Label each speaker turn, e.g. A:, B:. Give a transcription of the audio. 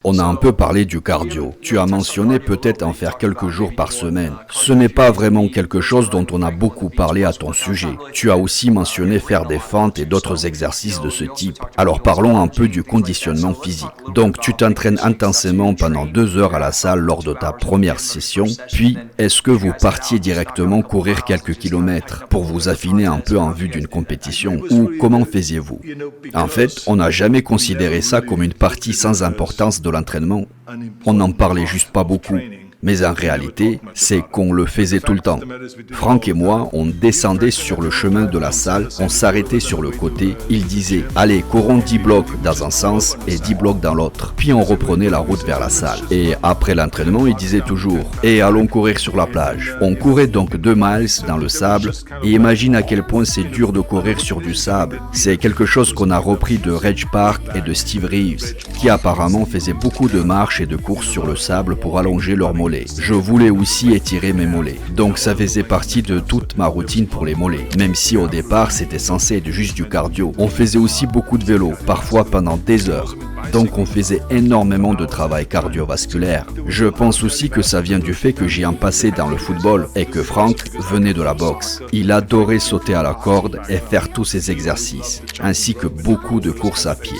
A: On a un peu parlé du cardio. Tu as mentionné peut-être en faire quelques jours par semaine. Ce n'est pas vraiment quelque chose dont on a beaucoup parlé à ton sujet. Tu as aussi mentionné faire des fentes et d'autres exercices de ce type. Alors parlons un peu du conditionnement physique. Donc tu t'entraînes intensément pendant 2 heures à la salle lors de ta première session. Puis, est-ce que vous partiez directement courir quelques kilomètres pour vous affiner un peu en vue d'une compétition ou comment faisiez-vous? En fait, on n'a jamais considéré ça comme une partie sans importance de l'entraînement. On n'en parlait juste pas beaucoup. Mais en réalité, c'est qu'on le faisait tout le temps. Franck et moi, on descendait sur le chemin de la salle, on s'arrêtait sur le côté, il disait « Allez, courons 10 blocs dans un sens et 10 blocs dans l'autre ». Puis on reprenait la route vers la salle. Et après l'entraînement, il disait toujours « Et allons courir sur la plage ». On courait donc 2 miles dans le sable et imagine à quel point c'est dur de courir sur du sable. C'est quelque chose qu'on a repris de Reg Park et de Steve Reeves, qui apparemment faisaient beaucoup de marches et de courses sur le sable pour allonger leurs mollets. Je voulais aussi étirer mes mollets, donc ça faisait partie de toute ma routine pour les mollets, même si au départ c'était censé être juste du cardio. On faisait aussi beaucoup de vélo, parfois pendant des heures. Donc on faisait énormément de travail cardiovasculaire. Je pense aussi que ça vient du fait que j'ai un passé dans le football et que Franck venait de la boxe. Il adorait sauter à la corde et faire tous ces exercices, ainsi que beaucoup de courses à pied.